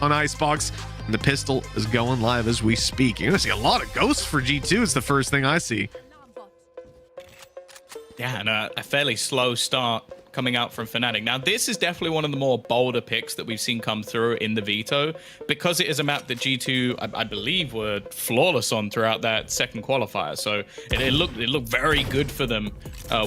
on Icebox, and the pistol is going live as we speak. You're gonna see a lot of ghosts for G2. It's the first thing I see. Yeah, and a fairly slow start coming out from Fnatic. Now, this is definitely one of the more bolder picks that we've seen come through in the Veto, because it is a map that G2, I believe, were flawless on throughout that second qualifier. So it looked very good for them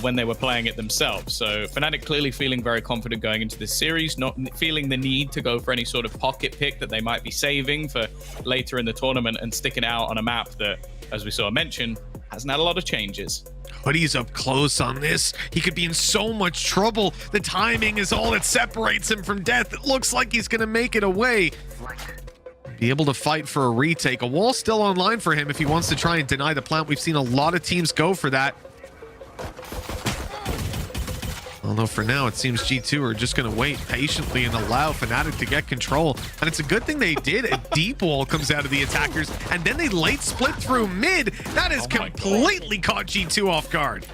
when they were playing it themselves. So Fnatic clearly feeling very confident going into this series, not feeling the need to go for any sort of pocket pick that they might be saving for later in the tournament, and sticking out on a map that, as we saw mentioned, hasn't had a lot of changes. Hoodie's up close on this. He could be in so much trouble. The timing is all that separates him from death. It looks like he's going to make it away. Be able to fight for a retake. A wall still online for him if he wants to try and deny the plant. We've seen a lot of teams go for that. Although for now, it seems G2 are just going to wait patiently and allow Fnatic to get control. And it's a good thing they did. A deep wall comes out of the attackers, and then they late split through mid. That has completely caught G2 off guard.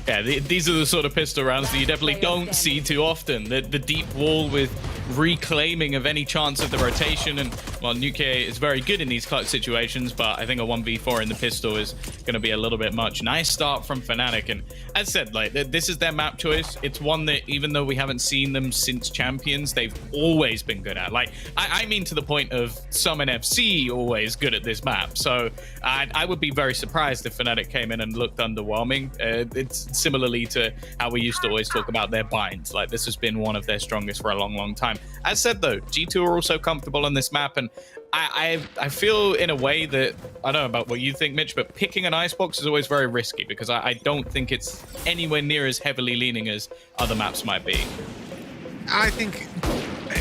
Yeah, these are the sort of pistol rounds that you definitely don't see too often. The deep wall with reclaiming of any chance of the rotation. And well, Nuclear is very good in these clutch situations, but I think a 1v4 in the pistol is going to be a little bit much. Nice start from Fnatic. And as said, like, this is their map choice. It's one that, even though we haven't seen them since Champions, they've always been good at. Like, I mean, to the point of Summon FC always good at this map. So I would be very surprised if Fnatic came in and looked underwhelming. It's similarly to how we used to always talk about their binds. Like, this has been one of their strongest for a long time. As said, though, G2 are also comfortable on this map, and I feel in a way that, I don't know about what you think, Mitch, but picking an Icebox is always very risky, because I don't think it's anywhere near as heavily leaning as other maps might be. I think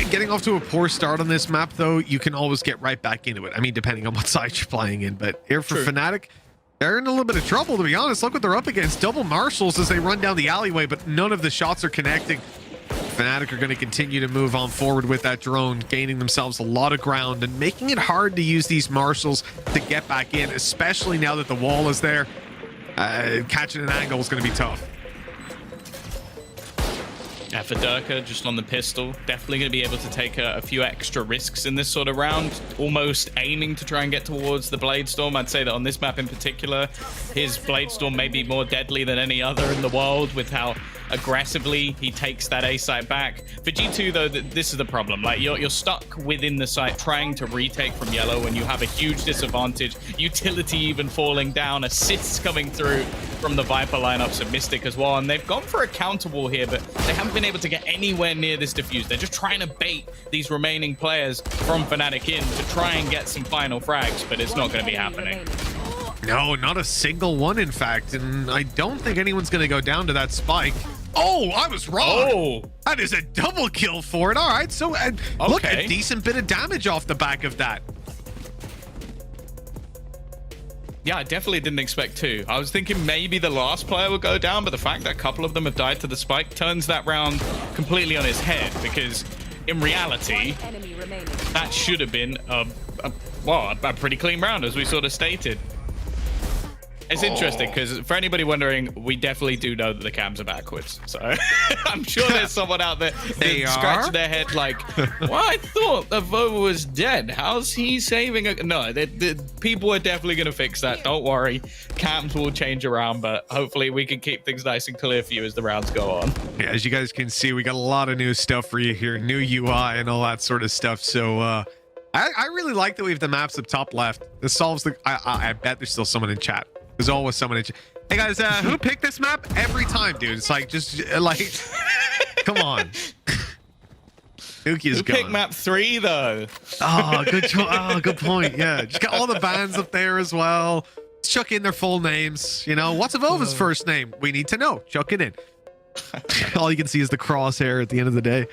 getting off to a poor start on this map, though, you can always get right back into it. I mean, depending on what side you're playing in, but here for Fnatic, they're in a little bit of trouble, to be honest. Look what they're up against. Double marshals as they run down the alleyway, but none of the shots are connecting. Fnatic are going to continue to move on forward with that drone, gaining themselves a lot of ground and making it hard to use these marshals to get back in, especially now that the wall is there. Catching an angle is going to be tough. Yeah, for Durka, just on the pistol, definitely going to be able to take a few extra risks in this sort of round, almost aiming to try and get towards the Bladestorm. I'd say that on this map in particular, his Bladestorm may be more deadly than any other in the world, with how aggressively he takes that A site back. For G2, though, this is the problem. Like, you're stuck within the site trying to retake from yellow when you have a huge disadvantage, utility even falling down, assists coming through from the Viper lineups of Mystic as well. And they've gone for a counter wall here, but they haven't been able to get anywhere near this defuse. They're just trying to bait these remaining players from Fnatic in to try and get some final frags, but it's not going to be happening. No, not a single one, in fact. And I don't think anyone's going to go down to that spike. Oh, I was wrong. Oh, that is a double kill for it. All right, so look, a decent bit of damage off the back of that. Yeah, I definitely didn't expect two. I was thinking maybe the last player would go down, but the fact that a couple of them have died to the spike turns that round completely on its head, because in reality, that should have been a pretty clean round, as we sort of stated. It's interesting, because for anybody wondering, we definitely do know that the cams are backwards. So I'm sure there's someone out there scratching their head like, well, I thought the Vova was dead. How's he saving a... No, the people are definitely going to fix that. Don't worry. Cams will change around, but hopefully we can keep things nice and clear for you as the rounds go on. Yeah, as you guys can see, we got a lot of new stuff for you here. New UI and all that sort of stuff. So I really like that we have the maps up top left. This solves the... I bet there's still someone in chat. There's always someone in chat. Hey guys, who picked this map? Every time, dude. It's like, just like, come on. Nuki is gone. Who picked map 3 though? Oh, good point. Yeah, just got all the bands up there as well. Let's chuck in their full names. You know, what's Evova's first name? We need to know. Chuck it in. All you can see is the crosshair at the end of the day.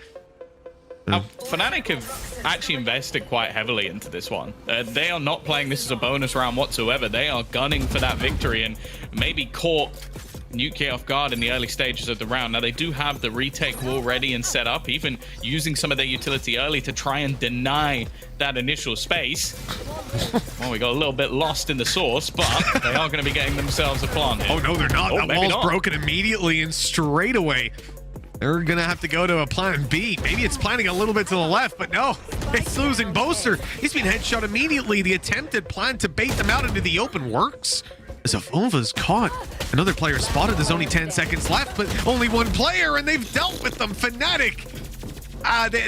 Fnatic have actually invested quite heavily into this one. They are not playing this as a bonus round whatsoever. They are gunning for that victory and maybe caught Nuclear off guard in the early stages of the round. Now, they do have the retake wall ready and set up, even using some of their utility early to try and deny that initial space. Well, we got a little bit lost in the source, but they are going to be getting themselves a plant here. Oh, no, they're not. That wall's broken immediately and straight away. They're gonna have to go to a plan B. Maybe it's planning a little bit to the left, but no, it's losing Boaster. He's been headshot immediately. The attempted plan to bait them out into the open works. As Avova's caught. Another player spotted. There's only 10 seconds left, but only one player, and they've dealt with them. Fnatic.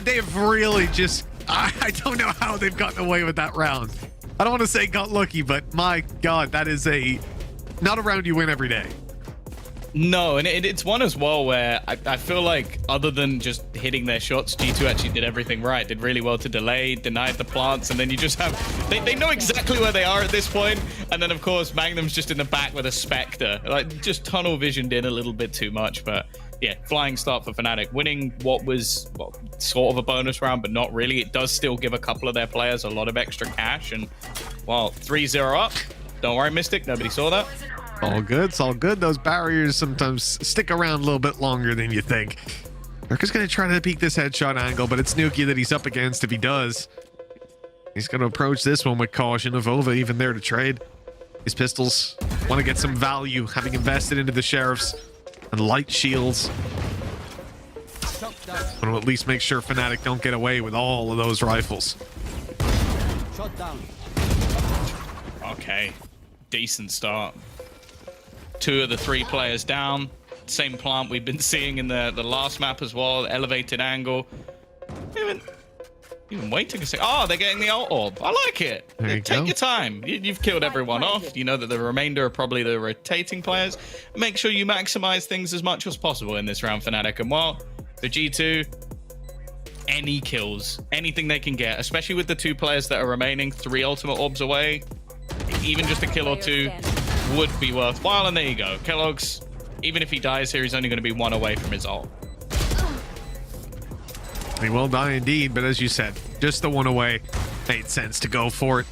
They've really just, I don't know how they've gotten away with that round. I don't want to say got lucky, but my God, that is not a round you win every day. No, and it's one as well where I feel like other than just hitting their shots, G2 actually did everything right. Did really well to delay, denied the plants, and then you just have... They know exactly where they are at this point, and then, of course, Magnum's just in the back with a Spectre. Like, just tunnel visioned in a little bit too much, but... Yeah, flying start for Fnatic. Winning what was, well, sort of a bonus round, but not really. It does still give a couple of their players a lot of extra cash, and, well, 3-0 up. Don't worry, Mystic. Nobody saw that. All good. It's all good. Those barriers sometimes stick around a little bit longer than you think. Durka's going to try to peek this headshot angle, but it's Nuki that he's up against if he does. He's going to approach this one with caution. Avova even there to trade. His pistols want to get some value, having invested into the Sheriffs and light shields. Want to at least make sure Fnatic don't get away with all of those rifles. Shot down. Okay. Decent start. 2 of the 3 players down. Same plant we've been seeing in the last map as well. Elevated angle. Even waiting a second. Oh, they're getting the ult orb. I like it. Take your time. You've killed everyone off. You know that the remainder are probably the rotating players. Make sure you maximize things as much as possible in this round, Fnatic. And while the G2, any kills, anything they can get, especially with the 2 players that are remaining, 3 ultimate orbs away, even just a kill or 2 would be worthwhile. And there you go. Kellogg's, even if he dies here, he's only going to be 1 away from his ult. He will die indeed, but as you said, just the 1 away made sense to go for it.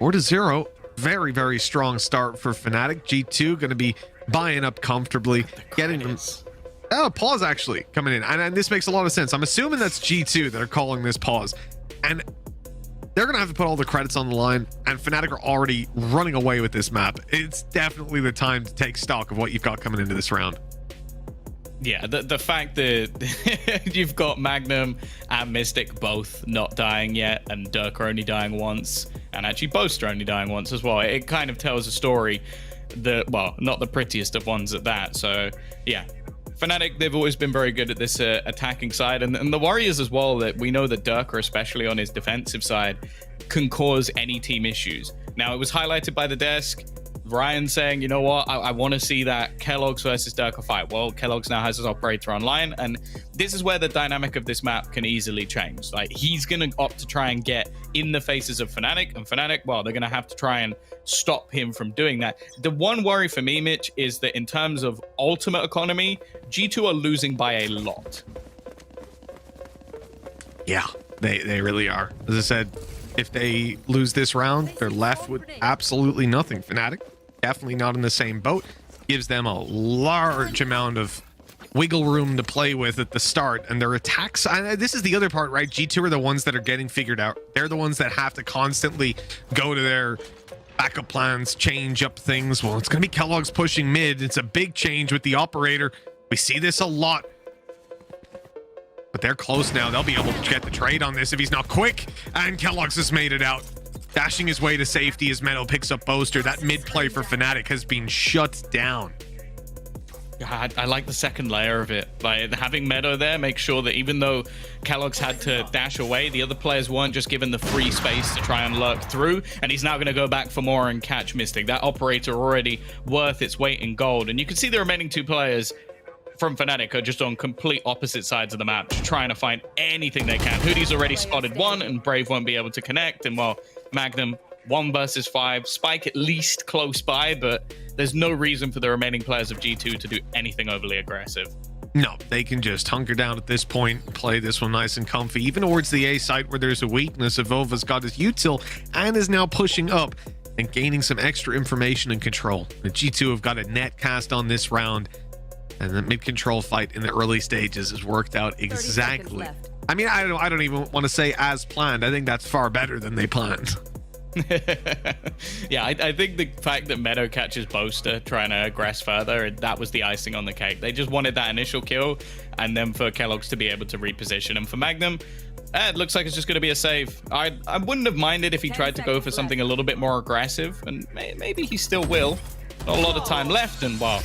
4-0. Very, very strong start for Fnatic. G2 going to be buying up comfortably, getting them. Oh, pause actually coming in. And this makes a lot of sense. I'm assuming that's G2 that are calling this pause. And they're going to have to put all the credits on the line, and Fnatic are already running away with this map. It's definitely the time to take stock of what you've got coming into this round. Yeah, the fact that you've got Magnum and Mystic both not dying yet, and Durka only dying once, and actually Boaster only dying once as well, it kind of tells a story that, well, not the prettiest of ones at that. So, yeah. Fnatic, they've always been very good at this attacking side, and the Warriors as well, that we know that Durka, especially on his defensive side, can cause any team issues. Now, it was highlighted by the desk, Ryan saying, you know what, I want to see that Kellogg's versus Durka fight. Well, Kellogg's now has his operator online, and this is where the dynamic of this map can easily change. Like, he's going to opt to try and get in the faces of Fnatic, and Fnatic, well, they're going to have to try and stop him from doing that. The one worry for me, Mitch, is that in terms of ultimate economy, G2 are losing by a lot. Yeah, they really are. As I said, if they lose this round, they're left with absolutely nothing. Fnatic, definitely not in the same boat. Gives them a large amount of wiggle room to play with at the start, and their attacks, and this is the other part, right? G2 are the ones that are getting figured out. They're the ones that have to constantly go to their backup plans, change up things. Well, it's going to be Kellogg's pushing mid. It's a big change with the operator. We see this a lot. But they're close now. They'll be able to get the trade on this if he's not quick. And Kellogg's has made it out. Dashing his way to safety as Meadow picks up Boaster. That mid play for Fnatic has been shut down. God, I like the second layer of it. Like, having Meadow there makes sure that even though Kellogg's had to dash away, the other players weren't just given the free space to try and lurk through, and he's now going to go back for more and catch Mystic. That operator already worth its weight in gold, and you can see the remaining 2 players from Fnatic are just on complete opposite sides of the map, just trying to find anything they can. Hoodie's already spotted 1, and Brave won't be able to connect, and well, Magnum 1 versus 5. Spike at least close by, but there's no reason for the remaining players of G2 to do anything overly aggressive. No, they can just hunker down at this point, play this one nice and comfy. Even towards the A site where there's a weakness, Avova's got his util and is now pushing up and gaining some extra information and control. The G2 have got a net cast on this round, and the mid-control fight in the early stages has worked out exactly. I mean, I don't even want to say as planned. I think that's far better than they planned. Yeah, I think the fact that Meadow catches Boaster trying to aggress further, that was the icing on the cake. They just wanted that initial kill, and then for Kellogg's to be able to reposition. And for Magnum, it looks like it's just going to be a save. I wouldn't have minded if he tried to go for something a little bit more aggressive, and maybe he still will. Not a lot of time left, and well,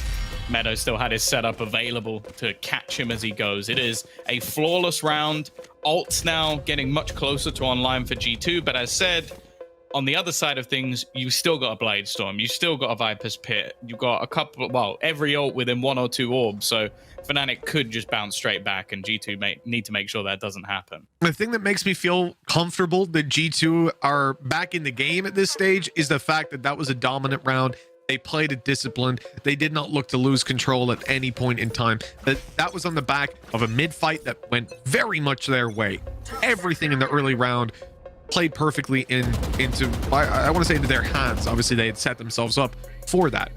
Meadow still had his setup available to catch him as he goes. It is a flawless round. Ult's now getting much closer to online for G2, but as said, on the other side of things, you still got a Blade Storm, you still got a Viper's Pit, you got a couple, well, every ult within 1 or 2 orbs, so Fnatic could just bounce straight back, and G2 need to make sure that doesn't happen. The thing that makes me feel comfortable that G2 are back in the game at this stage is the fact that that was a dominant round. They played it disciplined. They did not look to lose control at any point in time. That was on the back of a mid fight that went very much their way. Everything in the early round played perfectly into I want to say into their hands. Obviously, they had set themselves up for that.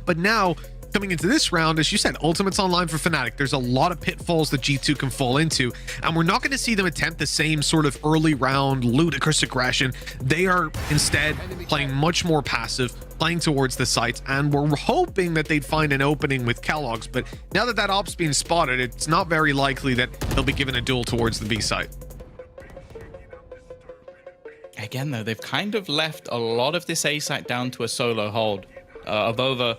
But now, coming into this round, as you said, Ultimate's online for Fnatic. There's a lot of pitfalls that G2 can fall into, and we're not going to see them attempt the same sort of early round ludicrous aggression. They are instead playing much more passive, playing towards the sites, and we're hoping that they'd find an opening with Kellogg's, but now that that op's being spotted, it's not very likely that they'll be given a duel towards the B site. Again, though, they've kind of left a lot of this A site down to a solo hold of over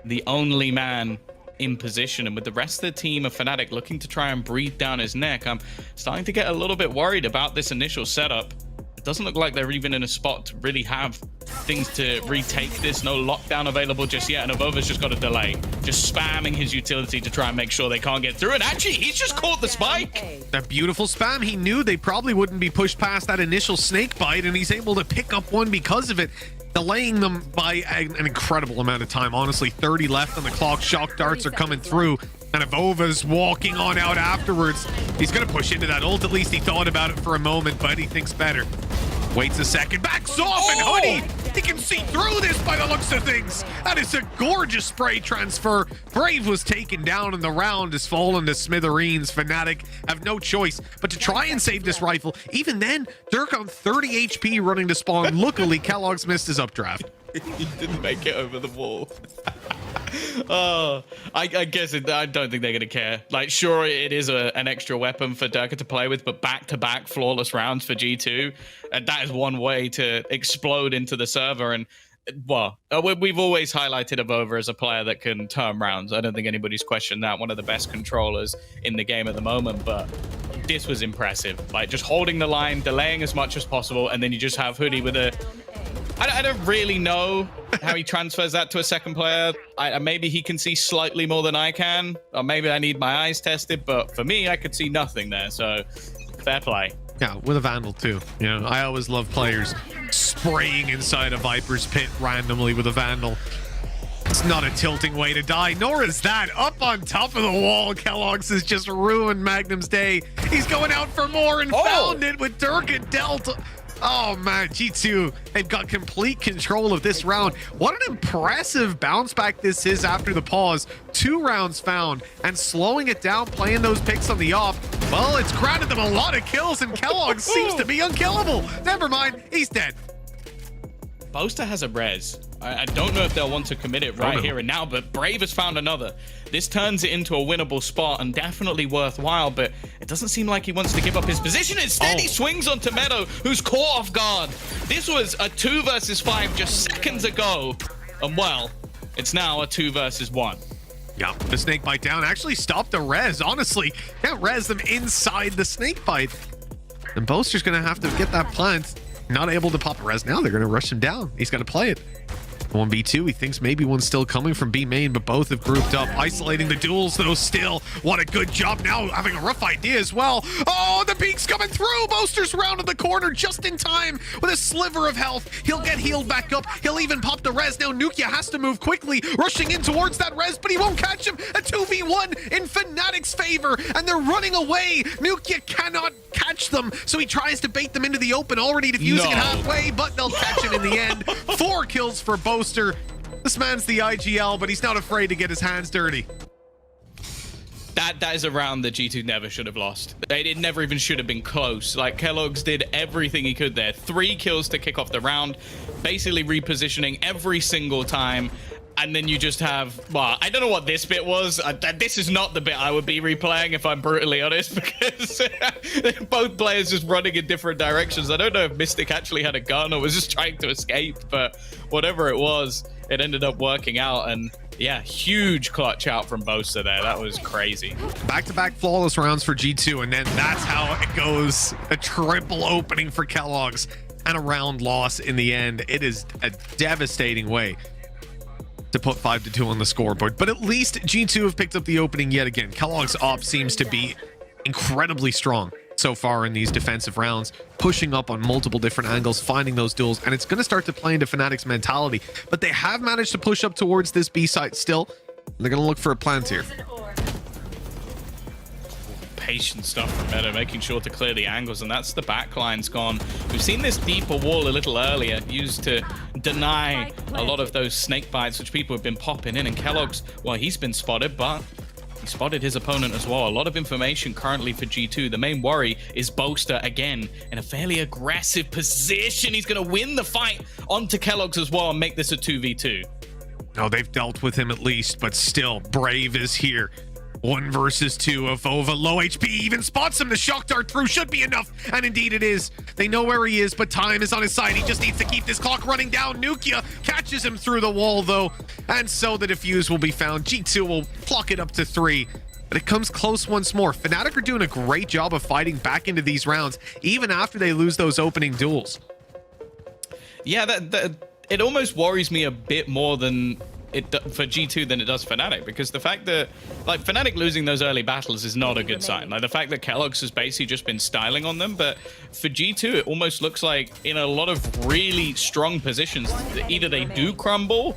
the only man in position, and with the rest of the team of Fnatic looking to try and breathe down his neck, I'm starting to get a little bit worried about this initial setup. It doesn't look like they're even in a spot to really have things to retake this. No lockdown available just yet, and Avova's just got a delay, just spamming his utility to try and make sure they can't get through. And actually, he's just caught the spike. That beautiful spam. He knew they probably wouldn't be pushed past that initial snake bite, and he's able to pick up one because of it, delaying them by an incredible amount of time. Honestly, 30 left on the clock. Shock darts are coming through, and Avova's walking on out afterwards. He's going to push into that ult. At least he thought about it for a moment, but he thinks better. Waits a second, backs off, and Hoodie, he can see through this by the looks of things. That is a gorgeous spray transfer. Brave was taken down, and the round has fallen to smithereens. Fnatic have no choice but to try and save this rifle. Even then, Dirk on 30 HP running to spawn. Luckily, Kellogg's missed his updraft. He didn't make it over the wall. Oh, I guess I don't think they're going to care. Like, sure, it is an extra weapon for Durka to play with, but back-to-back flawless rounds for G2, and that is one way to explode into the server. And, well, we've always highlighted Avova as a player that can turn rounds. I don't think anybody's questioned that. One of the best controllers in the game at the moment, but this was impressive. Like, just holding the line, delaying as much as possible, and then you just have Hoodie with a... I don't really know how he transfers that to a second player. Maybe he can see slightly more than I can, or maybe I need my eyes tested, but for me, I could see nothing there, so fair play. Yeah, with a Vandal too. You know, I always love players spraying inside a Viper's Pit randomly with a Vandal. It's not a tilting way to die, nor is that. Up on top of the wall, Kellogg's has just ruined Magnum's day. He's going out for more and found it with Dirk and Delta. Oh man, G2, they've got complete control of this round. What an impressive bounce back this is after the pause. 2 rounds found, and slowing it down, playing those picks on the off. Well, it's granted them a lot of kills, and Kellogg seems to be unkillable. Never mind, he's dead. Boaster has a res. I don't know if they'll want to commit it right here and now, but Brave has found another. This turns it into a winnable spot and definitely worthwhile, but it doesn't seem like he wants to give up his position. Instead, he swings onto Meadow, who's caught off guard. This was a 2 versus 5 just seconds ago, and well, it's now a 2 versus 1. Yeah, the snake bite down actually stopped the res. Honestly, can't res them inside the snake bite. And Boaster's going to have to get that plant. Not able to pop a res now. They're going to rush him down. He's got to play it. 1v2, he thinks maybe one's still coming from B main, but both have grouped up, isolating the duels though still. What a good job now, having a rough idea as well. Oh, the peek's coming through. Boaster's rounded the corner just in time with a sliver of health. He'll get healed back up. He'll even pop the res. Now Nukia has to move quickly, rushing in towards that res, but he won't catch him. A 2v1 in Fnatic's favor, and they're running away. Nukia cannot catch them, so he tries to bait them into the open, already defusing it halfway, but they'll catch him in the end. 4 kills for Boaster. This man's the IGL, but he's not afraid to get his hands dirty. That is a round that G2 never should have lost. It never even should have been close. Like, keloqz did everything he could there. 3 kills to kick off the round, basically repositioning every single time. And then you just have, well, I don't know what this bit was. This is not the bit I would be replaying, if I'm brutally honest, because both players just running in different directions. I don't know if Mystic actually had a gun or was just trying to escape, but whatever it was, it ended up working out. And yeah, huge clutch out from Boaster there. That was crazy. Back-to-back flawless rounds for G2, and then that's how it goes. A triple opening for keloqz and a round loss in the end. It is a devastating way to put 5-2 on the scoreboard, but at least G2 have picked up the opening yet again. keloqz op seems to be incredibly strong so far in these defensive rounds, pushing up on multiple different angles, finding those duels, and it's going to start to play into Fnatic's mentality, but they have managed to push up towards this B site still. They're going to look for a plant here. Patient stuff from Meta, making sure to clear the angles, and that's the backline's gone. We've seen this deeper wall a little earlier, used to deny a lot of those snake bites which people have been popping in, and keloqz, well, he's been spotted, but he spotted his opponent as well. A lot of information currently for G2. The main worry is Boaster again in a fairly aggressive position. He's going to win the fight onto keloqz as well and make this a 2v2. No, they've dealt with him at least, but still, Brave is here. 1 versus 2 of Vova, low HP, even spots him. The shock dart through should be enough, and indeed it is. They know where he is, but time is on his side. He just needs to keep this clock running down. Nukia catches him through the wall, though, and so the defuse will be found. G2 will pluck it up to 3, but it comes close once more. Fnatic are doing a great job of fighting back into these rounds, even after they lose those opening duels. Yeah, it almost worries me a bit more than for G2 than it does Fnatic, because the fact that, like, Fnatic losing those early battles is not a good sign. Like, the fact that keloqz has basically just been styling on them, but for G2 it almost looks like in a lot of really strong positions, either they do crumble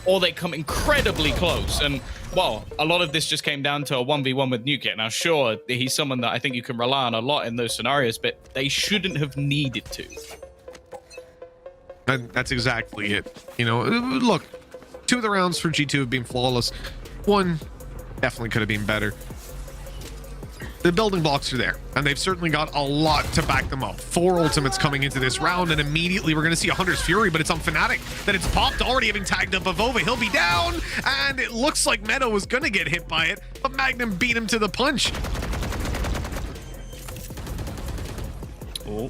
or they come incredibly close. And well, a lot of this just came down to a 1v1 with Nukia. Now sure, he's someone that I think you can rely on a lot in those scenarios, but they shouldn't have needed to. And that's exactly it. You know, look, 2 of the rounds for G2 have been flawless. 1 definitely could have been better. The building blocks are there, and they've certainly got a lot to back them up. 4 ultimates coming into this round, and immediately we're going to see a Hunter's Fury, but it's on Fnatic that it's popped, already having tagged up Avova. He'll be down, and it looks like Meadow was going to get hit by it, but Magnum beat him to the punch. Oh.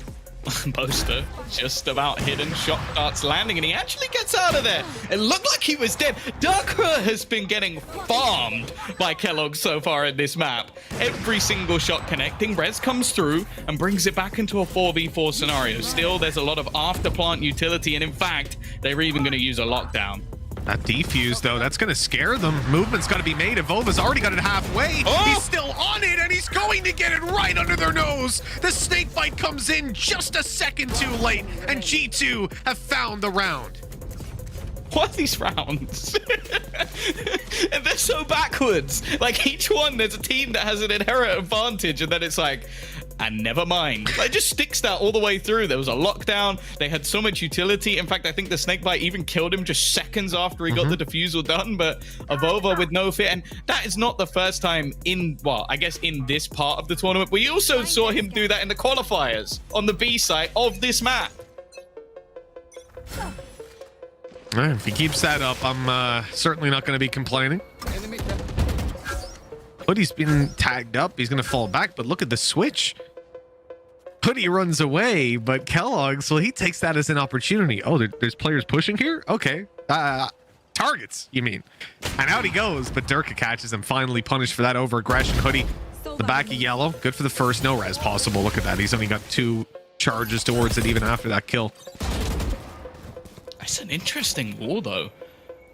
Boaster just about hidden, shot starts landing, and he actually gets out of there. It looked like he was dead. Darker has been getting farmed by keloqz so far in this map. Every single shot connecting, Rez comes through and brings it back into a 4v4 scenario. Still, there's a lot of after plant utility, and in fact, they're even going to use a lockdown. That defuse, though, that's going to scare them. Movement's got to be made. Evova's already got it halfway. Oh! He's still on it, and he's going to get it right under their nose. The snake bite comes in just a second too late, and G2 have found the round. What are these rounds? And they're so backwards. Like, each one, there's a team that has an inherent advantage, and then it's like, and never mind. Like, just sticks that all the way through. There was a lockdown. They had so much utility. In fact, I think the snakebite even killed him just seconds after he got the defusal done. But Avova with no fear. And that is not the first time in, well, I guess in this part of the tournament. We also saw him do that in the qualifiers on the B side of this map. If he keeps that up, I'm certainly not going to be complaining. Hoodie's been tagged up. He's going to fall back, but look at the switch. Hoodie runs away, but keloqz, well, he takes that as an opportunity. Oh, there's players pushing here? Okay. Targets, you mean. And out he goes, but Durka catches him, finally punished for that over-aggression. Hoodie, the back of yellow. Good for the first. No res possible. Look at that. He's only got 2 charges towards it even after that kill. It's an interesting wall, though.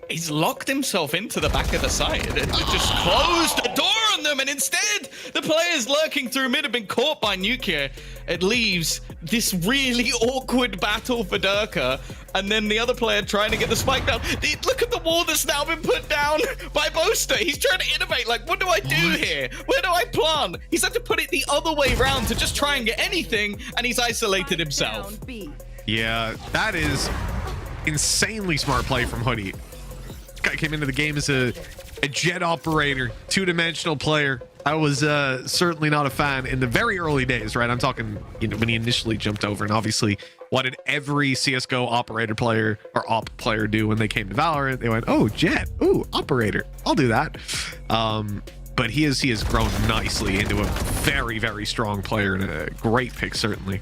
He's locked himself into the back of the site. It just closed the door on them, and instead, the players lurking through mid have been caught by Nukia. It leaves this really awkward battle for Durka, and then the other player trying to get the spike down. Look at the wall that's now been put down by Boaster. He's trying to innovate, like, what do I do here? Where do I plant? He's had to put it the other way around to just try and get anything, and he's isolated himself. Yeah, that is insanely smart play from Hoodie. Guy came into the game as a A jet operator, two-dimensional player. I was certainly not a fan in the very early days, right? I'm talking, when he initially jumped over, and obviously, what did every CSGO operator player or op player do when they came to Valorant? They went, oh, jet, ooh, operator, I'll do that. But he has grown nicely into a very, very strong player and a great pick, certainly.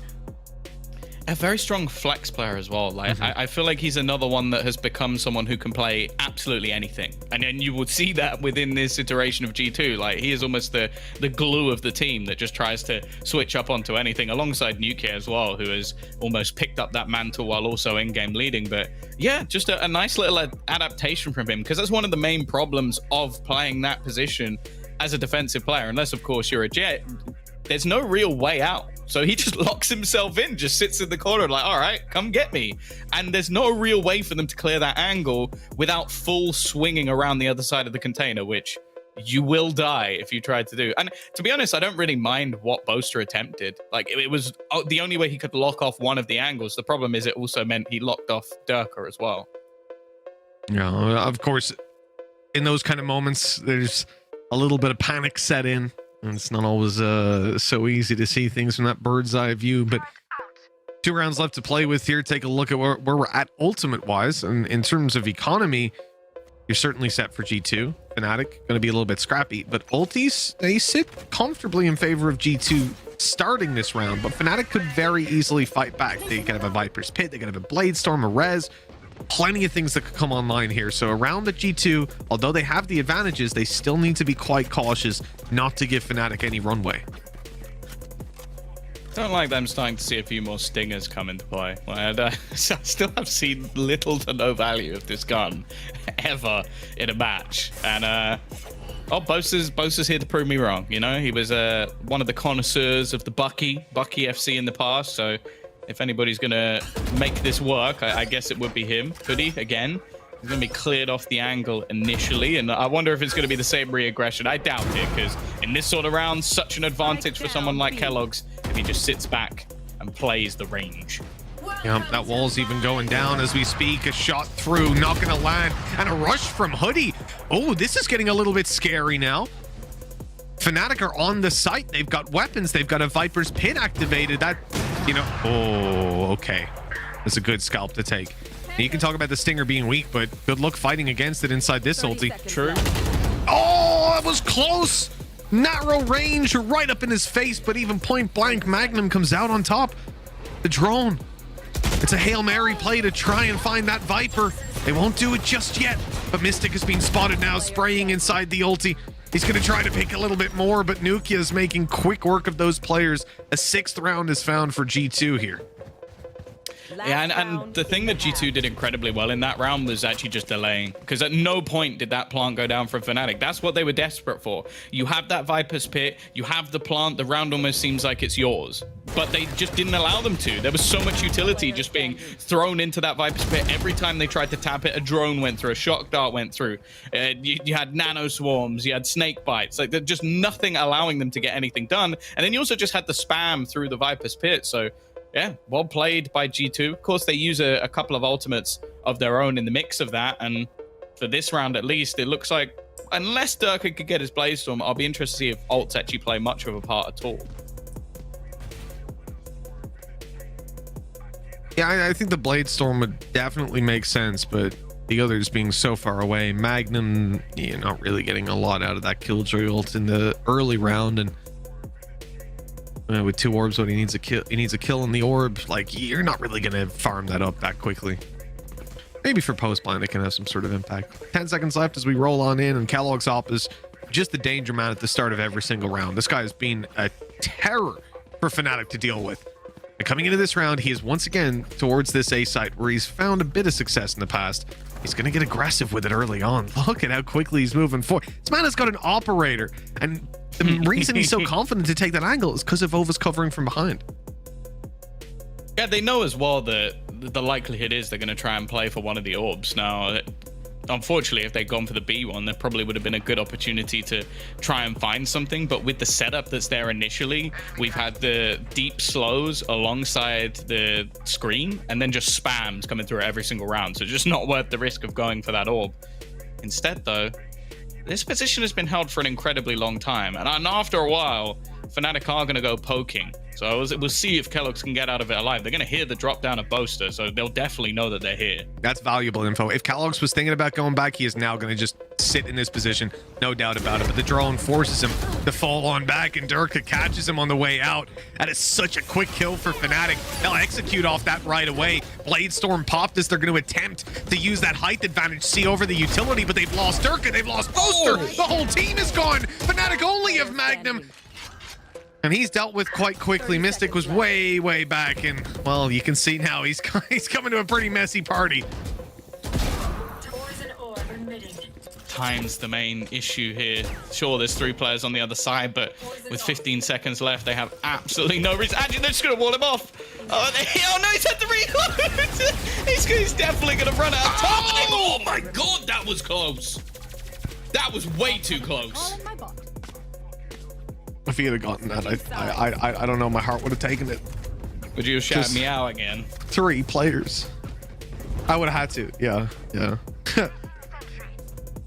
A very strong flex player as well. Like I feel like he's another one that has become someone who can play absolutely anything, and then you would see that within this iteration of G2. Like he is almost the glue of the team that just tries to switch up onto anything, alongside Nuke as well, who has almost picked up that mantle while also in-game leading. But yeah, just a nice little adaptation from him, because that's one of the main problems of playing that position as a defensive player. Unless of course you're a jet, there's no real way out. So he just locks himself in, just sits in the corner like, all right, come get me. And there's no real way for them to clear that angle without full swinging around the other side of the container, which you will die if you try to do. And to be honest, I don't really mind what Boaster attempted. Like it was the only way he could lock off one of the angles. The problem is it also meant he locked off Durka as well. Yeah, of course, in those kind of moments, there's a little bit of panic set in. And it's not always so easy to see things from that bird's eye view, but 2 rounds left to play with here. Take a look at where we're at ultimate wise. And in terms of economy, you're certainly set for G2. Fnatic going to be a little bit scrappy, but ultis, they sit comfortably in favor of G2 starting this round, but Fnatic could very easily fight back. They could have a Viper's Pit, they could have a Blade Storm, a Res, plenty of things that could come online here. So around the G2, although they have the advantages, they still need to be quite cautious not to give Fnatic any runway. Don't like them starting to see a few more stingers come into play. I still have seen little to no value of this gun ever in a match. And Boaster's here to prove me wrong. He was one of the connoisseurs of the Bucky FC in the past. So if anybody's gonna make this work, I guess it would be him. Hoodie again. He's going to be cleared off the angle initially, and I wonder if it's going to be the same re-aggression. I doubt it, because in this sort of round, such an advantage for someone like Kellogg's if he just sits back and plays the range. Yeah, that wall's even going down as we speak. A shot through, not going to land, and a rush from Hoodie. Oh, this is getting a little bit scary now. Fnatic are on the site. They've got weapons. They've got a Viper's Pit activated. Oh, okay. That's a good scalp to take. You can talk about the Stinger being weak, but good luck fighting against it inside this ulti. True. Oh, that was close. Narrow range, right up in his face, but even point blank, Magnum comes out on top. The drone. It's a Hail Mary play to try and find that Viper. They won't do it just yet, but Mystic is being spotted now, spraying inside the ulti. He's going to try to pick a little bit more, but Nukia is making quick work of those players. A 6th round is found for G2 here. Yeah, and the thing that G2 did incredibly well in that round was actually just delaying, because at no point did that plant go down from Fnatic. That's what they were desperate for. You have that Viper's Pit, you have the plant, the round almost seems like it's yours, but they just didn't allow them to. There was so much utility just being thrown into that Viper's Pit. Every time they tried to tap it, a drone went through, a shock dart went through. You had nano swarms, you had snake bites, like there's just nothing allowing them to get anything done. And then you also just had the spam through the Viper's Pit. So yeah, well played by G2. Of course, they use a couple of ultimates of their own in the mix of that. And for this round, at least, it looks like, unless Durka could get his Blaze Storm, I'll be interested to see if ults actually play much of a part at all. Yeah, I think the Blade Storm would definitely make sense, but the others being so far away, Magnum, not really getting a lot out of that Killjoy ult in the early round, and with 2 orbs, when he needs a kill in the orb, like, you're not really gonna farm that up that quickly. Maybe for post blind it can have some sort of impact. 10 seconds left as we roll on in, and Kellogg's op is just the danger man at the start of every single round. This guy has been a terror for Fnatic to deal with. And coming into this round, he is once again towards this A site where he's found a bit of success in the past. He's going to get aggressive with it early on. Look at how quickly he's moving forward. This man has got an operator, and the reason he's so confident to take that angle is because of Ova's covering from behind. Yeah, they know as well that the likelihood is they're going to try and play for one of the orbs. Now, unfortunately, if they'd gone for the B one, there probably would have been a good opportunity to try and find something. But with the setup that's there initially, we've had the deep slows alongside the screen and then just spams coming through every single round. So just not worth the risk of going for that orb. Instead, though, this position has been held for an incredibly long time, and after a while, Fnatic are going to go poking. So we'll see if Kellogg's can get out of it alive. They're going to hear the drop down of Boaster, so they'll definitely know that they're here. That's valuable info. If Kellogg's was thinking about going back, he is now going to just sit in this position, no doubt about it. But the drone forces him to fall on back, and Durka catches him on the way out. That is such a quick kill for Fnatic. They'll execute off that right away. Blade Storm popped this. They're going to attempt to use that height advantage, see over the utility, but they've lost Durka. They've lost Boaster. The whole team is gone. Fnatic only have Magnum. And he's dealt with quite quickly. Mystic was way, way back, and well, you can see now he's coming to a pretty messy party. Time's the main issue here. Sure, there's 3 players on the other side, but with 15 seconds left, they have absolutely no reason. Actually, they're just going to wall him off. Oh no, he's had to reload. he's definitely going to run out of time. Oh my god, that was close. That was way too close. If he had gotten that, I don't know. My heart would have taken it. Would you have shouted me out again? 3 players. I would have had to. Yeah.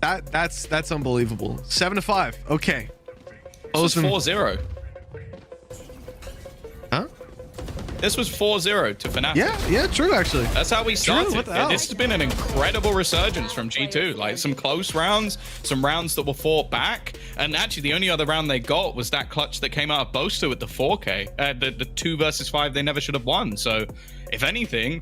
That's unbelievable. 7-5. Okay. This was 4-0. Huh? This was 4-0 to Fnatic. Yeah, true, actually. That's how we started. What the hell? This has been an incredible resurgence from G2. Like, some close rounds, some rounds that were fought back. And actually, the only other round they got was that clutch that came out of Boaster with the 4K. The 2 versus 5 they never should have won. So, if anything,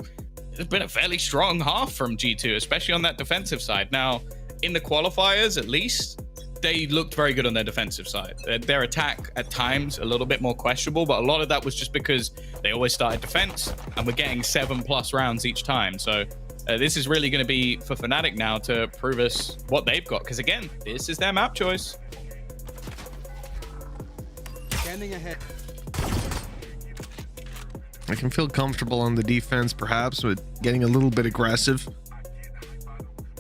it's been a fairly strong half from G2, especially on that defensive side. Now, in the qualifiers, at least, they looked very good on their defensive side. Their attack, at times, a little bit more questionable, but a lot of that was just because they always started defense, and we're getting 7+ rounds each time. So this is really going to be for Fnatic now to prove us what they've got, because again, this is their map choice. Scanning ahead. I can feel comfortable on the defense, perhaps, with getting a little bit aggressive.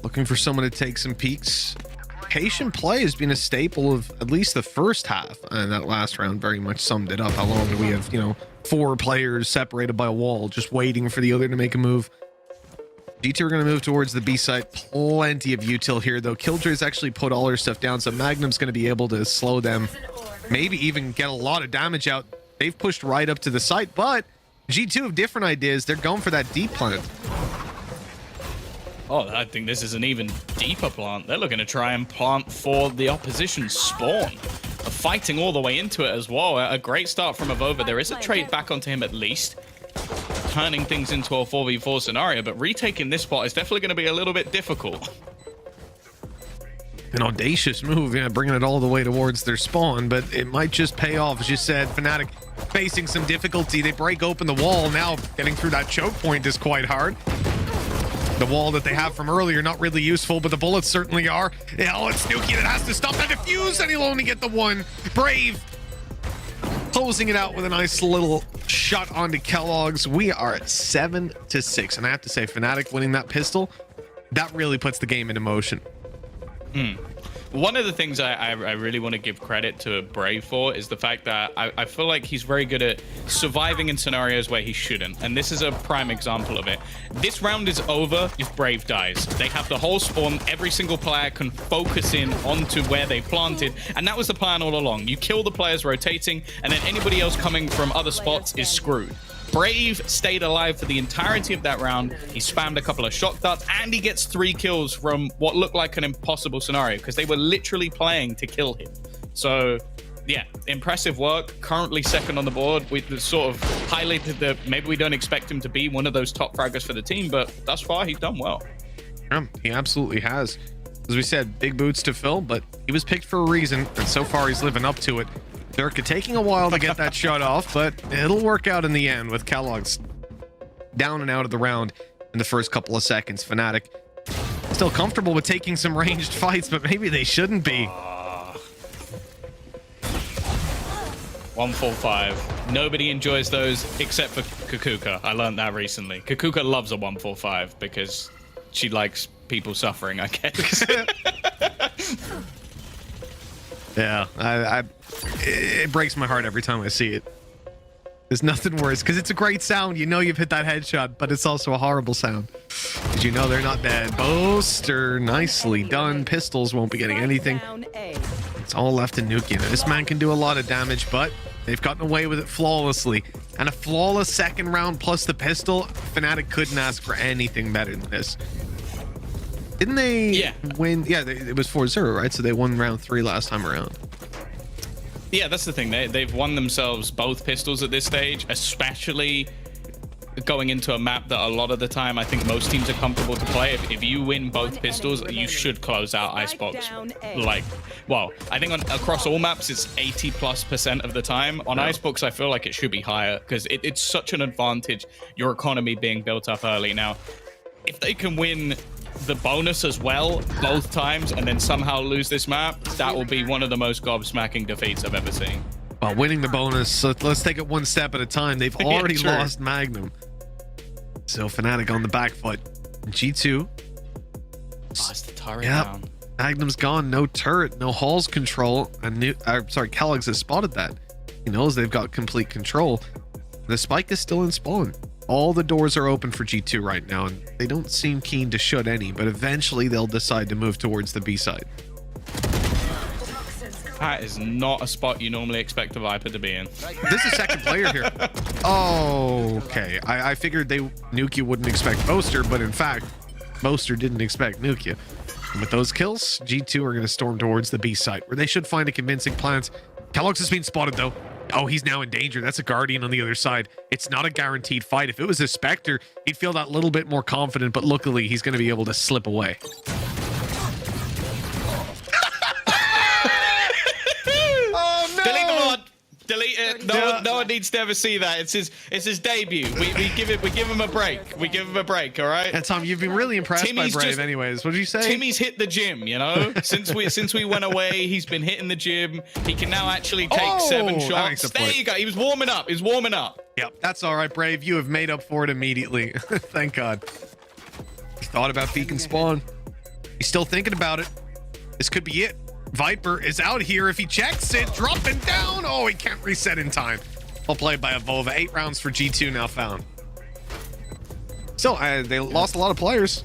Looking for someone to take some peeks. Patient play has been a staple of at least the first half, and that last round very much summed it up. How long do we have, 4 players separated by a wall, just waiting for the other to make a move? G2 are going to move towards the B site. Plenty of util here, though. Killjoy's actually put all her stuff down, so Magnum's going to be able to slow them, maybe even get a lot of damage out. They've pushed right up to the site, but G2 have different ideas. They're going for that deep plant. Oh, I think this is an even deeper plant. They're looking to try and plant for the opposition spawn. Fighting all the way into it as well. A great start from Avova. There is a trade back onto him at least. Turning things into a 4v4 scenario, but retaking this spot is definitely going to be a little bit difficult. An audacious move, bringing it all the way towards their spawn, but it might just pay off. As you said, Fnatic facing some difficulty. They break open the wall. Now getting through that choke point is quite hard. The wall that they have from earlier, not really useful, but the bullets certainly are. Oh, it's Snooki that has to stop that defuse, and he'll only get the 1. Brave closing it out with a nice little shot onto Kellogg's. We are at 7-6, and I have to say, Fnatic winning that pistol, that really puts the game into motion. One of the things I really want to give credit to Brave for is the fact that I feel like he's very good at surviving in scenarios where he shouldn't. And this is a prime example of it. This round is over if Brave dies. They have the whole spawn. Every single player can focus in onto where they planted. And that was the plan all along. You kill the players rotating, and then anybody else coming from other spots is screwed. Brave stayed alive for the entirety of that round. He spammed a couple of shot darts, and he gets 3 kills from what looked like an impossible scenario because they were literally playing to kill him. So, yeah, impressive work. Currently second on the board. We sort of highlighted that maybe we don't expect him to be one of those top fraggers for the team, but thus far he's done well. Yeah, he absolutely has. As we said, big boots to fill, but he was picked for a reason, and so far he's living up to it. Durka taking a while to get that shot off, but it'll work out in the end with Kellogg's down and out of the round in the first couple of seconds. Fnatic still comfortable with taking some ranged fights, but maybe they shouldn't be. 145. Nobody enjoys those except for Kukuka. I learned that recently. Kukuka loves a 145 because she likes people suffering, I guess. Yeah, it breaks my heart every time I see it. There's nothing worse because it's a great sound. You know you've hit that headshot, but it's also a horrible sound. But you know they're not dead. Boaster, nicely done. Pistols won't be getting anything. It's all left in Nuki. Now, this man can do a lot of damage, but they've gotten away with it flawlessly. And a flawless second round plus the pistol, Fnatic couldn't ask for anything better than this. Didn't they win? Yeah, it was 4-0, right? So they won round 3 last time around. Yeah, that's the thing. They've won themselves both pistols at this stage, especially going into a map that a lot of the time I think most teams are comfortable to play. If you win both pistols, you should close out Icebox. Like, well, I think across all maps it's 80+% of the time. On Icebox, I feel like it should be higher because it's such an advantage, your economy being built up early. Now, if they can win the bonus as well both times and then somehow lose this map, that will be one of the most gobsmacking defeats I've ever seen. Well, winning the bonus, so let's take it one step at a time. They've already lost Magnum, so Fnatic on the back foot. G2, it's the turret down. Magnum's gone. No turret, no halls control. And Kellogg's has spotted that. He knows they've got complete control. The spike is still in spawn. All the doors are open for G2 right now, and they don't seem keen to shut any, but eventually they'll decide to move towards the B side. That is not a spot you normally expect a Viper to be in. This is second player here. Oh, okay. I figured Nuki wouldn't expect Boaster, but in fact, Boaster didn't expect Nuki. And with those kills, G2 are going to storm towards the B side, where they should find a convincing plant. Kellogg's has been spotted, though. Oh, he's now in danger. That's a Guardian on the other side. It's not a guaranteed fight. If it was a Spectre, he'd feel that little bit more confident, but luckily he's going to be able to slip away. Oh, no! Delete the mod. Delete it. No one needs to ever see that. It's his debut. We give him a break. We give him a break, all right? And Tom, you've been really impressed by Brave anyways. What did you say? Timmy's hit the gym, you know? Since we went away, he's been hitting the gym. He can now actually take 7 shots. There you go. He was warming up. Yep, that's all right, Brave. You have made up for it immediately. Thank God. He thought about peek and spawn. He's still thinking about it. This could be it. Viper is out here. If he checks it, dropping down. Oh, he can't reset in time. Well played by Avova. 8 rounds for G2 now found. Still, they lost a lot of players.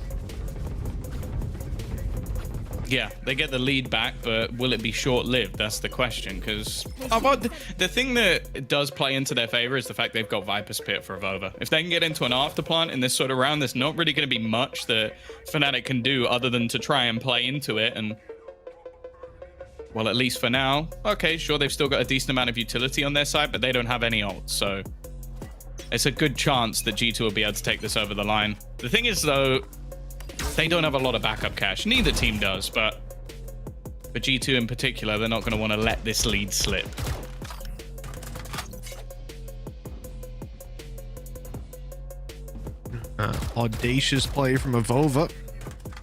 Yeah, they get the lead back, but will it be short-lived? That's the question, because the thing that does play into their favor is the fact they've got Viper's Pit for Avova. If they can get into an afterplant in this sort of round, there's not really going to be much that Fnatic can do other than to try and play into it. And well, at least for now, okay, sure, they've still got a decent amount of utility on their side, but they don't have any ults, so it's a good chance that G2 will be able to take this over the line. The thing is, though, they don't have a lot of backup cash. Neither team does, but for G2 in particular, they're not going to want to let this lead slip. Audacious play from Avova.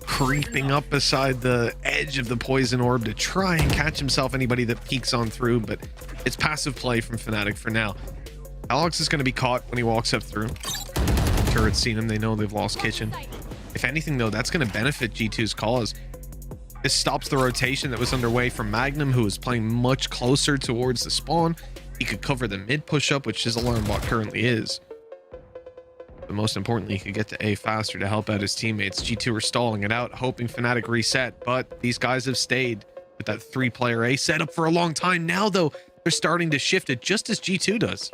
Creeping up beside the edge of the poison orb to try and catch himself anybody that peeks on through, but it's passive play from Fnatic for now. Alex is going to be caught when he walks up through. Turret's seen him. They know they've lost kitchen. If anything, though, that's going to benefit G2's cause. This stops the rotation that was underway from Magnum, who was playing much closer towards the spawn. He could cover the mid push-up, which his alarm bot currently is. But most importantly, he could get to A faster to help out his teammates. G2 are stalling it out, hoping Fnatic reset, but these guys have stayed with that 3-player A setup for a long time. Now, though, they're starting to shift it just as G2 does.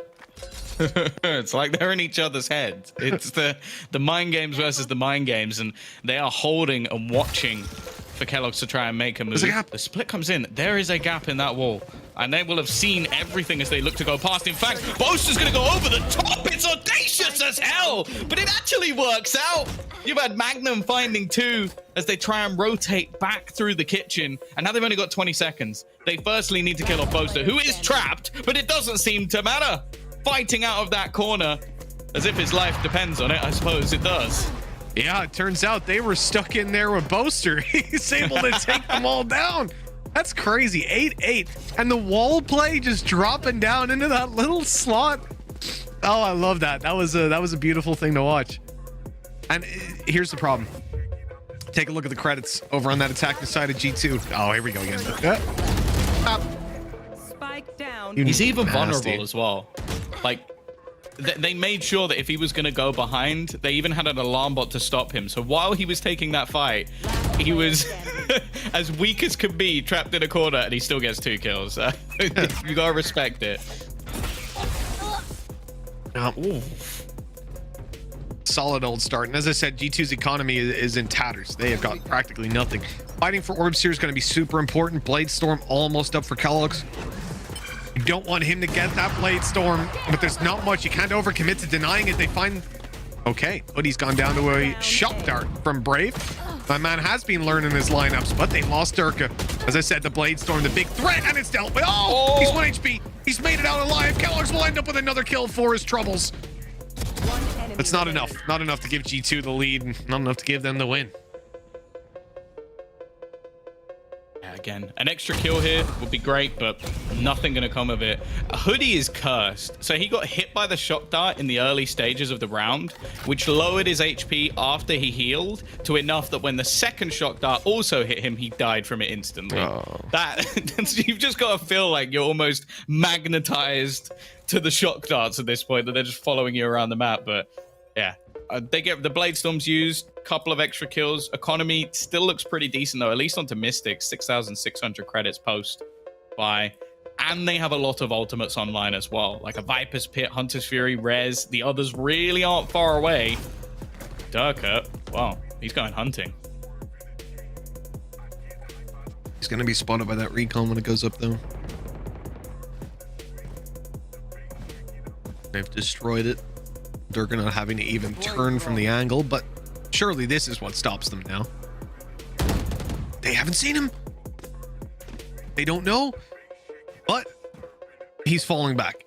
It's like they're in each other's heads. It's the mind games versus the mind games, and they are holding and watching for Kellogg's to try and make a move. There's a gap. The split comes in. There is a gap in that wall, and they will have seen everything as they look to go past. In fact, Boaster's going to go over the top. It's audacious as hell, but it actually works out. You've had Magnum finding 2 as they try and rotate back through the kitchen, and now they've only got 20 seconds. They firstly need to kill off Boaster, who is trapped, but it doesn't seem to matter. Fighting out of that corner as if his life depends on it. I suppose it does. Yeah, it turns out they were stuck in there with Boaster. He's able to take them all down. That's crazy. 8-8. And the wall play just dropping down into that little slot. Oh, I love that. That was a beautiful thing to watch. And here's the problem. Take a look at the credits over on that attacking side of G2. Oh, here we go again. Spike down. He's even Nasty. vulnerable as well. Like, they made sure that if he was going to go behind, they even had an alarm bot to stop him. So while he was taking that fight, he was as weak as could be, trapped in a corner, and he still gets 2 kills. You gotta respect it. Solid old start. And as I said, G2's economy is in tatters. They have got practically nothing. Fighting for orbs here is going to be super important. Blade Storm almost up for Kellogg. You don't want him to get that Blade Storm, but there's not much. You can't overcommit to denying it. They find... Okay, Hoodie's gone down to a shock dart from Brave. My man has been learning his lineups, but they lost Durka. As I said, the Blade Storm, the big threat, and it's dealt with. Oh, he's 1 HP. He's made it out alive. Kellogg's will end up with another kill for his troubles. That's not enough. Not enough to give G2 the lead. Not enough to give them the win. Again, an extra kill here would be great, but nothing going to come of it. Hoodie is cursed. So he got hit by the shock dart in the early stages of the round, which lowered his HP after he healed to enough that when the second shock dart also hit him, he died from it instantly. You've just got to feel like you're almost magnetized to the shock darts at this point, that they're just following you around the map. But yeah, they get the Blade Storms used, couple of extra kills. Economy still looks pretty decent though, at least onto Mystics. 6,600 credits post buy, and they have a lot of ultimates online as well, like a Viper's Pit, Hunter's Fury, Rez. The others really aren't far away. Durka, wow, he's going hunting. He's going to be spotted by that recon when it goes up though. They've destroyed it. Durka not having to even turn from the angle, but surely this is what stops them now. They haven't seen him. They don't know, but he's falling back.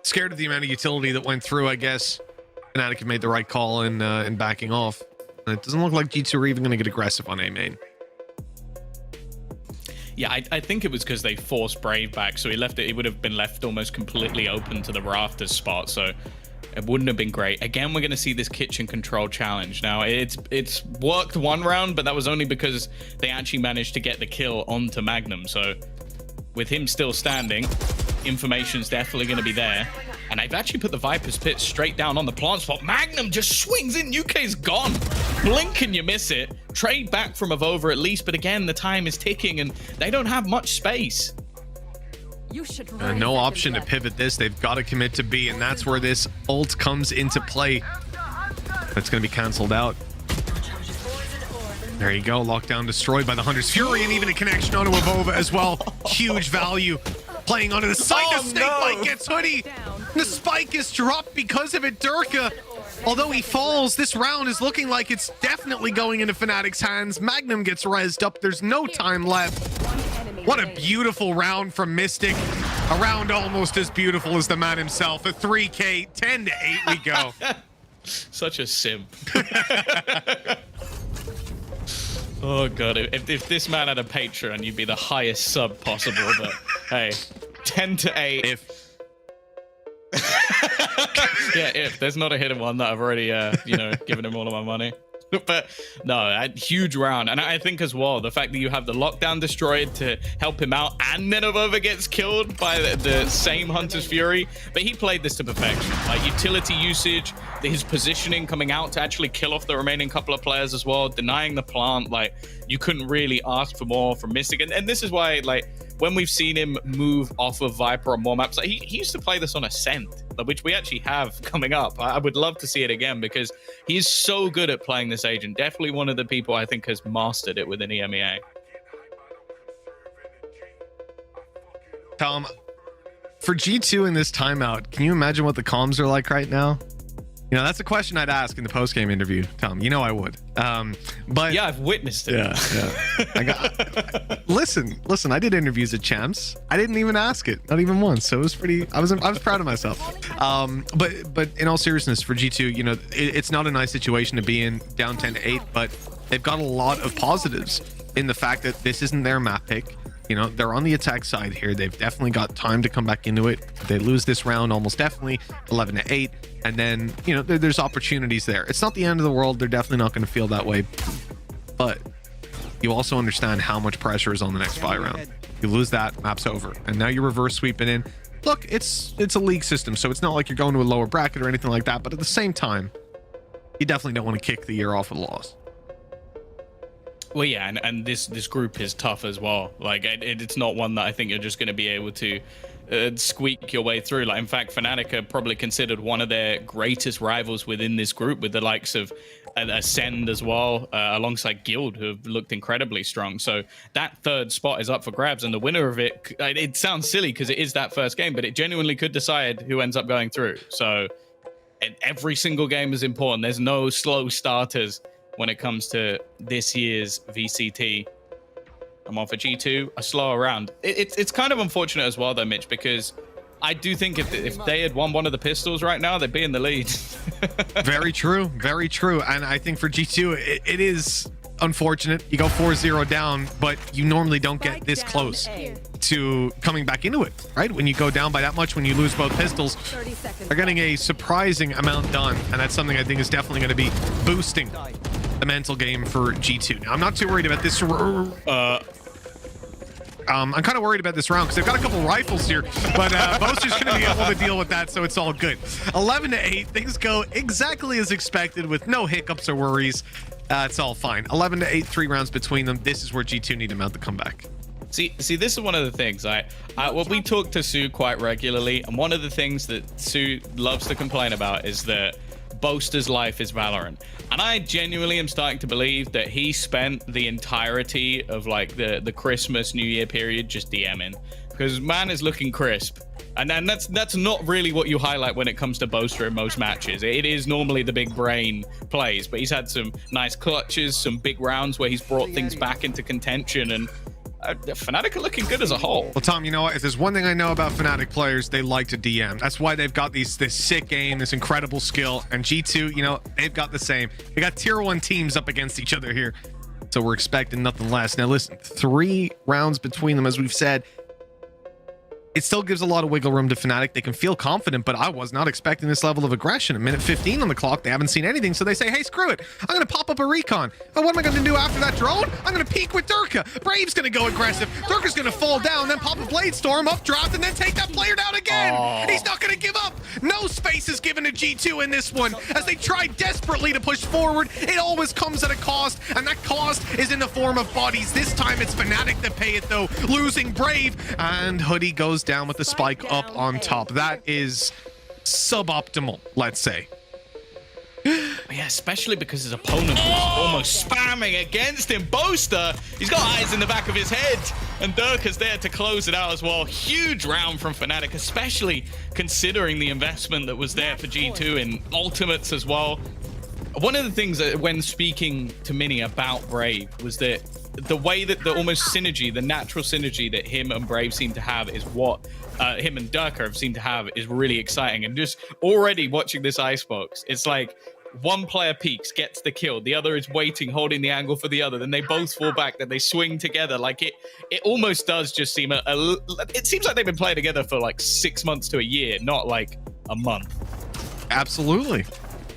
Scared of the amount of utility that went through, I guess. Fnatic have made the right call in backing off. And it doesn't look like G2 are even going to get aggressive on A main. Yeah, I think it was because they forced Brave back, so he left it. It would have been left almost completely open to the rafters spot, so it wouldn't have been great. Again, we're going to see this kitchen control challenge. Now, it's worked one round, but that was only because they actually managed to get the kill onto Magnum. So with him still standing, information's definitely going to be there. And they've actually put the Viper's Pit straight down on the plant spot. Magnum just swings in. UK's gone. Blink and you miss it. Trade back from Avova at least, but again, the time is ticking and they don't have much space. No option to pivot this. They've got to commit to B, and that's where this ult comes into play. That's going to be canceled out. There you go. Lockdown destroyed by the Hunter's Fury, and even a connection onto Avova as well. Huge value. Playing onto the site. The snake bite gets Hoodie. The spike is dropped because of it. Durka, although he falls, this round is looking like it's definitely going into Fnatic's hands. Magnum gets rezzed up. There's no time left. What a beautiful round from Mystic. A round almost as beautiful as the man himself. A 3K, 10 to 8 we go. Such a sim. Oh god, if this man had a Patreon, you'd be the highest sub possible, but hey, 10 to 8. If there's not a hidden one that I've already given him all of my money. But no, a huge round. And I think as well, the fact that you have the lockdown destroyed to help him out, and then Avova gets killed by the same Hunter's Fury, but he played this to perfection. Like utility usage, his positioning coming out to actually kill off the remaining couple of players as well, denying the plant. Like, you couldn't really ask for more from Mystic. And this is why, like, when we've seen him move off of Viper on more maps, like he used to play this on Ascent, which we actually have coming up. I would love to see it again because he's so good at playing this agent. Definitely one of the people I think has mastered it within Emea. Tom, for G2 in this timeout, can you imagine what the comms are like right now? You know, that's a question I'd ask in the post-game interview, Tom. You know I would. But yeah, I've witnessed it. Yeah. Listen, I did interviews at Champs. I didn't even ask it, not even once. So it was pretty, I was proud of myself. But in all seriousness, for G2, you know, it's not a nice situation to be in, down 10 to 8, but they've got a lot of positives in the fact that this isn't their map pick. You know, they're on the attack side here. They've definitely got time to come back into it. They lose this round almost definitely 11 to 8. And then, you know, there's opportunities there. It's not the end of the world. They're definitely not going to feel that way. But you also understand how much pressure is on the next buy round. You lose that, map's over. And now you're reverse sweeping in. look, it's a league system, so it's not like you're going to a lower bracket or anything like that. But at the same time, you definitely don't want to kick the year off with a loss. Well, yeah, and this group is tough as well. Like, it's not one that I think you're just going to be able to squeak your way through. Like, in fact, Fnatic are probably considered one of their greatest rivals within this group, with the likes of Ascend as well, alongside Guild, who have looked incredibly strong. So that third spot is up for grabs, and the winner of it sounds silly because it is that first game, but it genuinely could decide who ends up going through. So every single game is important. There's no slow starters when it comes to this year's VCT. I'm on for G2, a slower round. It's kind of unfortunate as well, though, Mitch, because I do think if they had won one of the pistols right now, they'd be in the lead. Very true. Very true. And I think for G2, it is unfortunate. You go 4-0 down, but you normally don't get this close to coming back into it, right? When you go down by that much, when you lose both pistols, they're getting a surprising amount done. And that's something I think is definitely going to be boosting the mental game for G2. Now, I'm not too worried about this. I'm kind of worried about this round because they've got a couple rifles here, but Boaster's going to be able to deal with that, so it's all good. 11-8, things go exactly as expected with no hiccups or worries. It's all fine. 11-8, 3 rounds between them. This is where G2 need to mount the comeback. See, this is one of the things. Well, we talk to Sue quite regularly, and one of the things that Sue loves to complain about is that Boaster's life is Valorant. And I genuinely am starting to believe that he spent the entirety of like the Christmas, New Year period just DMing, because man is looking crisp. And then that's not really what you highlight when it comes to Boaster in most matches. It is normally the big brain plays, but he's had some nice clutches, some big rounds where he's brought things back into contention, and Fnatic are looking good as a whole. Well, Tom, you know what? If there's one thing I know about Fnatic players, they like to DM. That's why they've got this sick aim, this incredible skill. And G2, you know, they've got the same. They got tier 1 teams up against each other here. So we're expecting nothing less. Now, listen, 3 rounds between them, as we've said. It still gives a lot of wiggle room to Fnatic. They can feel confident, but I was not expecting this level of aggression. A minute 15 on the clock. They haven't seen anything, so they say, hey, screw it. I'm going to pop up a recon. Oh, what am I going to do after that drone? I'm going to peek with Durka. Brave's going to go aggressive. Durka's going to fall down, then pop a Blade Storm, updraft, and then take that player down again. Oh. He's not going to give up. No space is given to G2 in this one. As they try desperately to push forward, it always comes at a cost, and that cost is in the form of bodies. This time it's Fnatic that pay it, though, losing Brave, and Hoodie goes down with the spike up on top. That is suboptimal, let's say. Yeah, especially because his opponent was almost spamming against him. Boaster, he's got eyes in the back of his head, and Durka's there to close it out as well. Huge round from Fnatic, especially considering the investment that was there for G2 in ultimates as well. One of the things that when speaking to Mini about Brave was that the way that the almost synergy, the natural synergy that him and Brave seem to have is what him and Durka have seemed to have is really exciting. And just already watching this icebox, it's like one player peeks, gets the kill, the other is waiting, holding the angle for the other, then they both fall back, then they swing together. Like it almost does just seem it seems like they've been playing together for like 6 months to a year, not like a month. Absolutely.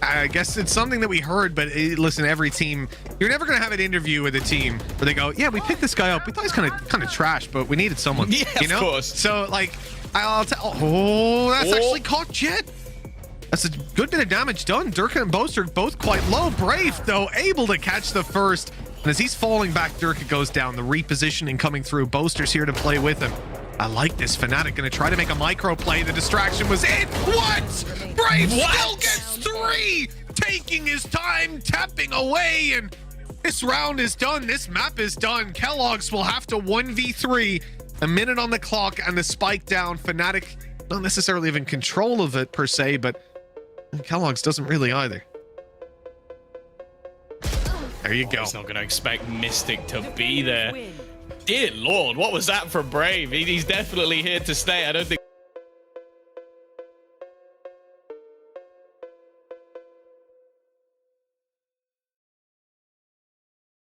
I guess it's something that we heard, but listen, every team, you're never going to have an interview with a team where they go, yeah, we picked this guy up. We thought he's kind of trash, but we needed someone. Yeah, you know? Of course. So, like, I'll tell. Oh, that's actually caught Jet. That's a good bit of damage done. Durka and Boaster both quite low. Brave, though, able to catch the first. And as he's falling back, Durka goes down. The repositioning coming through. Boaster's here to play with him. I like this. Fnatic going to try to make a micro play. The distraction was in. What? Brave still gets 3, taking his time, tapping away, and this round is done. This map is done. Kellogg's will have to 1v3. A minute on the clock and the spike down. Fnatic not necessarily even control of it per se, but Kellogg's doesn't really either. There you go. He's not going to expect Mystic to be there. Dear Lord, what was that from Brave? He's definitely here to stay. I don't think